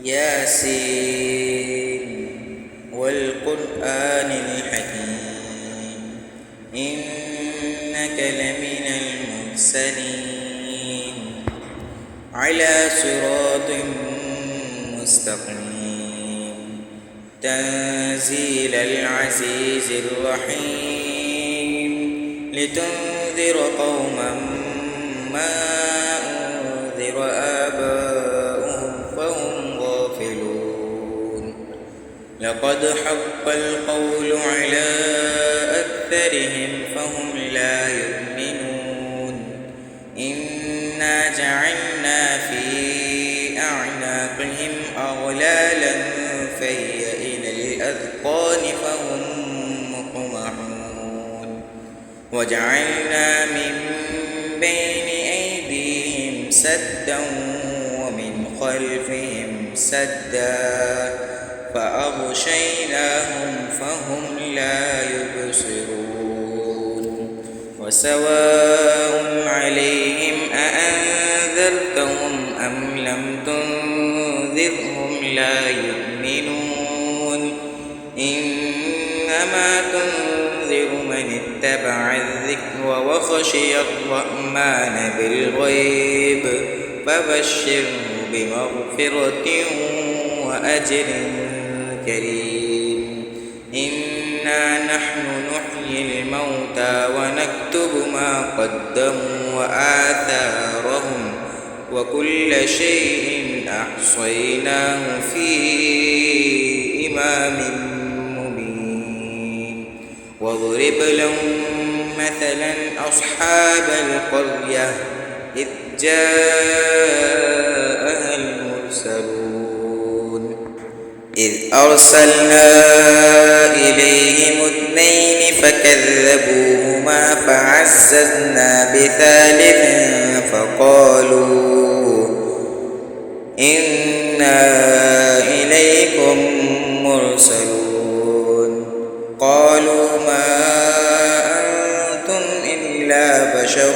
ياسين والقرآن الحكيم إنك لمن المرسلين على صراط مستقيم تنزيل العزيز الرحيم لتنذر قوما ما أنذر آباؤهم فهم غافلون لقد حق القول على أكثرهم فهم لا يؤمنون إنا جعلنا في أعناقهم أغلالا فهي إلى الأذقان فهم مقمحون وجعلنا من بين أيديهم سدا ومن خلفهم سدا فأغشيناهم فهم لا يبصرون وسواء عليهم أأنذرتهم أم لم تنذرهم لا يؤمنون إنما تنذر من اتبع الذكر وخشي الرحمن بالغيب فبشره بمغفرة وأجر كريم إنا نحن نحيي الموتى ونكتب ما قدموا وآثارهم وكل شيء أحصيناه في إمام مبين واضرب لهم مثلا أصحاب القرية إذ جاءها المرسلون إذ أرسلنا إليهم اثنين فكذبوهما فعززنا بثالث فقالوا إنا إليكم مرسلون قالوا ما أنتم إلا بشر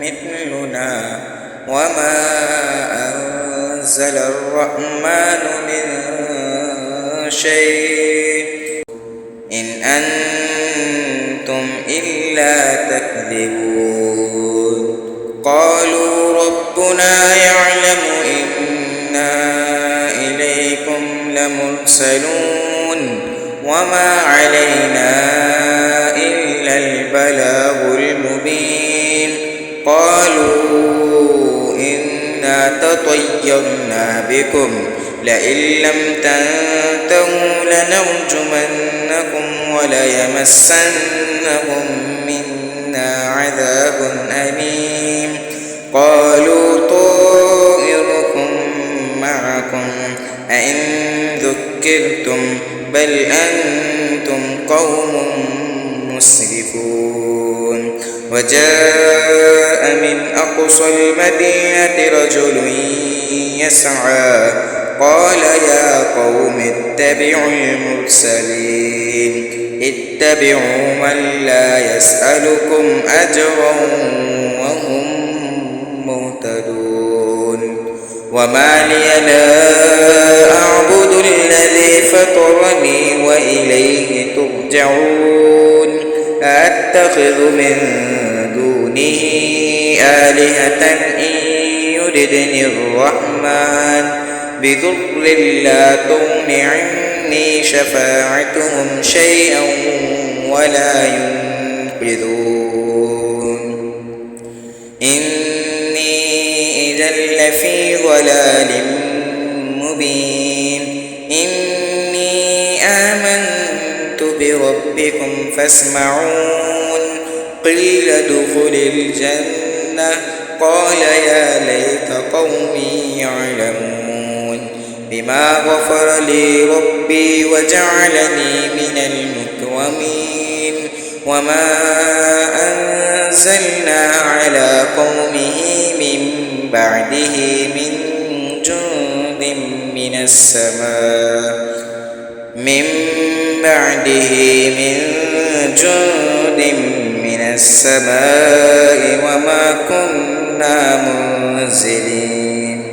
مثلنا وما أنزل الرحمن من شيء إن أنتم إلا تكذبون قالوا ربنا يعلم إنا إليكم لمرسلون وما علينا إلا البلاغ المبين قالوا إنا تطيرنا بكم لئن لم تنتهوا لنرجمنكم وليمسنكم منا عذاب أليم قالوا طائركم معكم أئن ذكرتم بل أنتم قوم مسرفون وجاء من أقصى المدينة رجل يسعى قال يا قوم اتبعوا المرسلين اتبعوا من لا يسألكم أجرا وهم مهتدون وما لي لا أعبد الذي فطرني وإليه ترجعون أتخذ من دونه آلهة إن يردني الرحمن بضر لا تغن عني شفاعتهم شيئا ولا ينقذون إني إذا لفي ضلال مبين إني آمنت بربكم فاسمعون قيل ادخل الجنة قال يا ليت قومي يعلمون بما غفر لي ربي وجعلني من المكرمين وما أنزلنا على قومه من بعده من جند من السماء وما كنا منزلين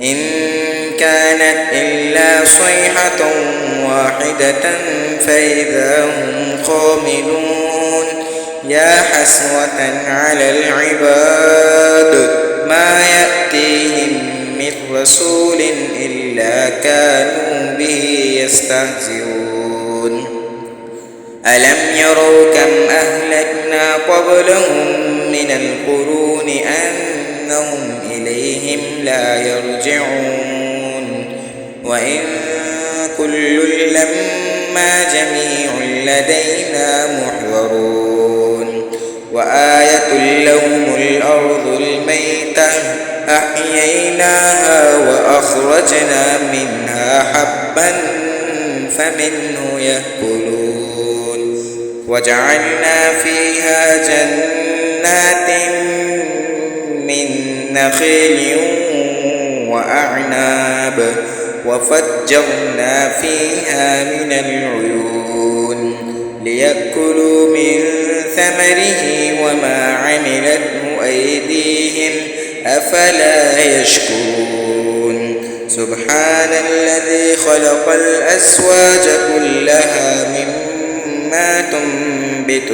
إن كانت إلا صيحة واحدة فإذا هم خامدون يا حسرة على العباد ما يأتيهم من رسول إلا كانوا به يستهزئون ألم يروا كم أهلكنا قبلهم من القرون أنهم إليهم لا يرجعون وإن كل لما جميع لدينا محضرون وآية لهم الأرض الميتة أحييناها وأخرجنا منها حبا فمنه يأكلون وجعلنا فيها جنات من نخيل وأعناب وفجرنا فيها من العيون ليأكلوا من ثمره وما عملته أيديهم أفلا يشكرون سبحان الذي خلق الأزواج كلها مما تنبت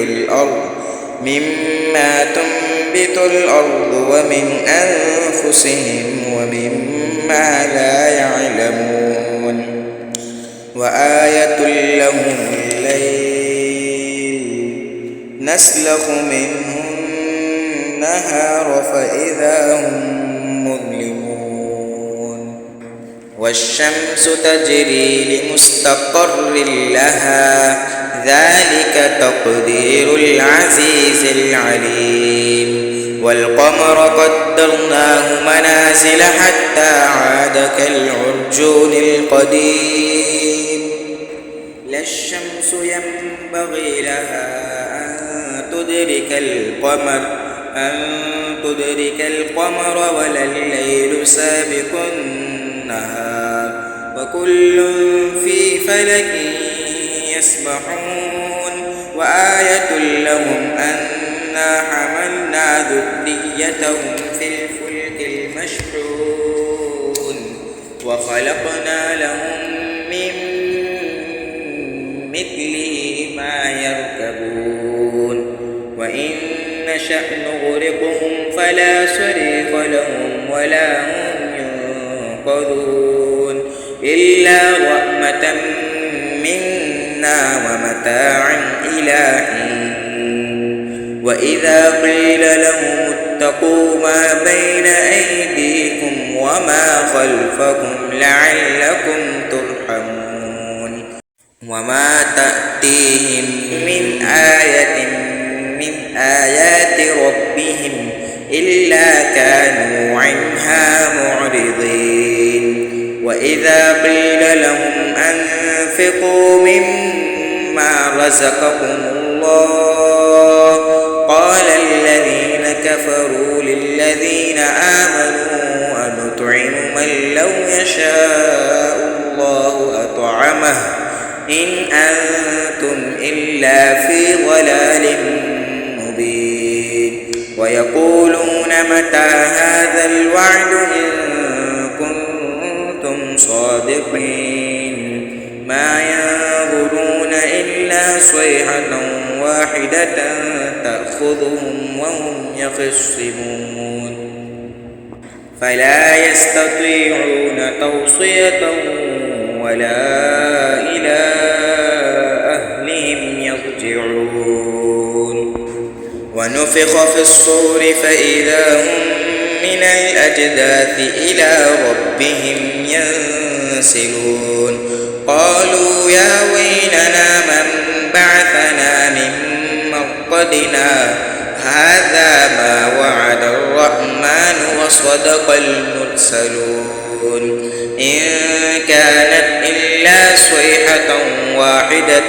الأرض ومن أنفسهم ومما لا يعلمون وآية لهم الليل نسلخ منه النهار فإذا هم مظلمون والشمس تجري لمستقر لها ذلك تقدير العزيز العليم والقمر قدرناه منازل حتى عاد كالعرجون القديم لا الشمس ينبغي لها أن تدرك القمر ولا الليل سابق النهار وكل في فلك يسبحون وآية لهم أنا حملنا ذريتهم في الفلك المشحون وخلقنا لهم من مثله ما يركبون وإن نشأ نغرقهم فلا صريخ لهم ولا هم ينقذون إلا رحمة منا ومتاعا إلى حين وإذا قيل لهم اتقوا ما بين أيديكم وما خلفكم لعلكم ترحمون وما تأتيهم من آية من آيات ربهم إلا كانوا عنها معرضين وإذا قيل لهم أنفقوا مما رزقكم الله قال الذين كفروا للذين آمنوا أنطعم من لو يشاء الله أطعمه إن أنتم إلا في ضلال مبين ويقولون متى هذا الوعد إن كنتم صادقين ما ينظرون إلا صيحة واحدة تأخذهم وهم يخصمون فلا يستطيعون توصية ولا إلى أهلهم يرجعون ونفخ في الصور فإذا هم من الأجداث إلى ربهم ينسلون قالوا يا ويلنا من بعثنا من مرقدنا هذا ما وعد الرحمن وصدق المرسلون إن كانت إلا صيحة واحدة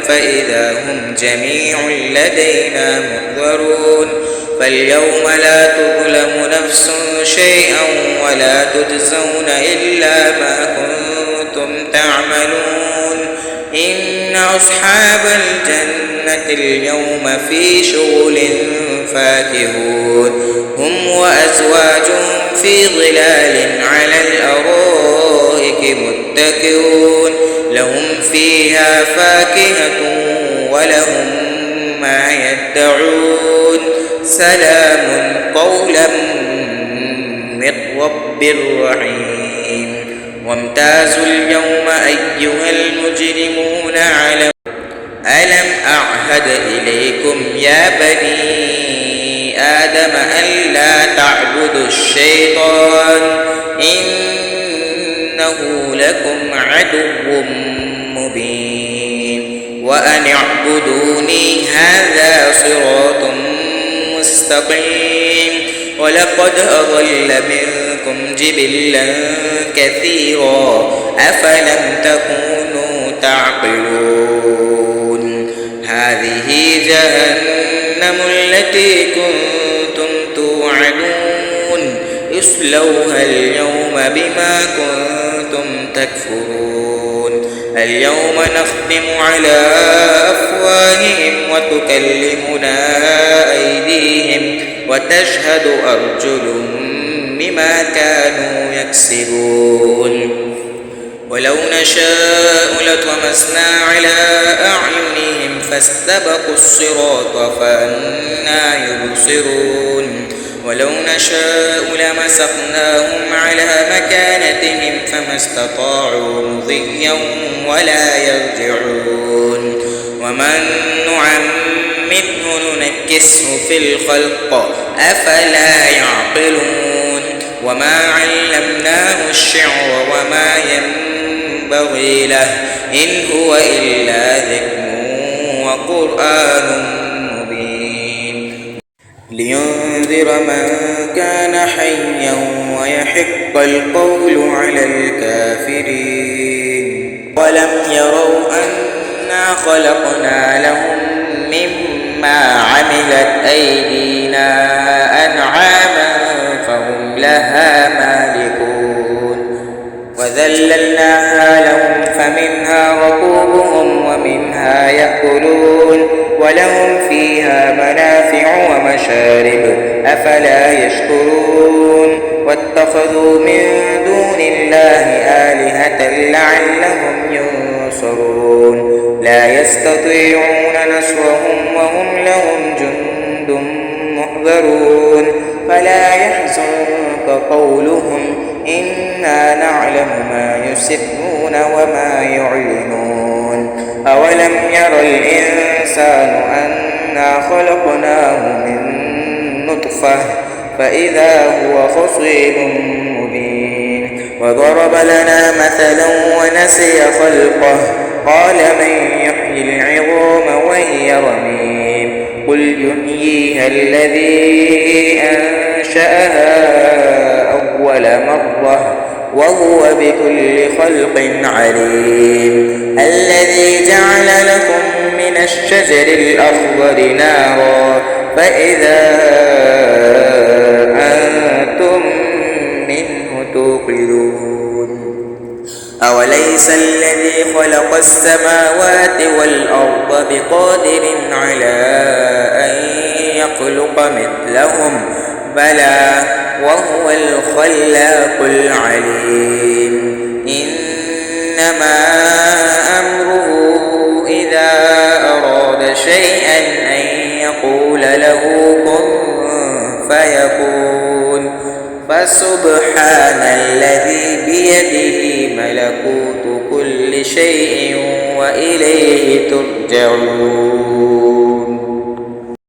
فإذا هم جميع لدينا محضرون فاليوم لا تظلم نفس شيئا ولا تجزون إلا ما كنتم تعملون إن أصحاب الجنة اليوم في شغل فاكهون هم وأزواجهم في ظلال على الأرائك متكئون لهم فيها فاكهة ولهم ما يدعون سلام قولا من رب رحيم وامتازوا اليوم أيها المجرمون ألم أعهد إليكم يا بني آدم ألا تعبدوا الشيطان إنه لكم عدو مبين وأن اعبدوني هذا صراط مستقيم ولقد أضل منكم جبلا كثيرا أفلم تكونوا تعقلون هذه جهنم التي كنتم توعدون اصلوها اليوم بما كنتم تكفرون اليوم نختم على أفواههم وتكلمنا أيديهم وتشهد أرجلهم بما كانوا يكسبون ولو نشاء لطمسنا على أعينهم فاستبقوا الصراط فأنى يبصرون ولو نشاء لمسخناهم على مكانتهم فما استطاعوا مضيا ولا يرجعون ومن نعمره ننكسه في الخلق أفلا يعقلون وما علمناه الشعر وما ينبغي له إن هو إلا ذكر وقرآن مبين لينذر من كان حيا ويحق القول على الكافرين ولم يروا أنا خلقنا لهم مما عملت أيدينا أنعاما فهم لها مالكون وذللناها لهم فمنها ركوبهم ومنها يأكلون ولهم فيها منافع ومشارب أفلا يشكرون واتخذوا من دون الله آلهة لعلهم ينصرون لا يستطيعون نصرهم وهم لهم جند محضرون فلا يحزنك قولهم إنا نعلم ما يسرون وما يعلنون أولم ير الإنسان أنا خلقناه من نطفة فإذا هو خصيم مبين وضرب لنا مثلا ونسي خلقه قال من يحيي العظام وهي رميم قل يحييها الذي أنشأها أول مرة وهو بكل خلق عليم الذي جعل لكم من الشجر الأخضر نارا فإذا أنتم منه توقدون أوليس الذي خلق السماوات والأرض بقادر على أن يخلق مثلهم بلى وهو الخلاق العليم إنما أمره إذا أراد شيئا أن يقول له كن فيكون فسبحان الذي بيده ملكوت كل شيء وإليه ترجعون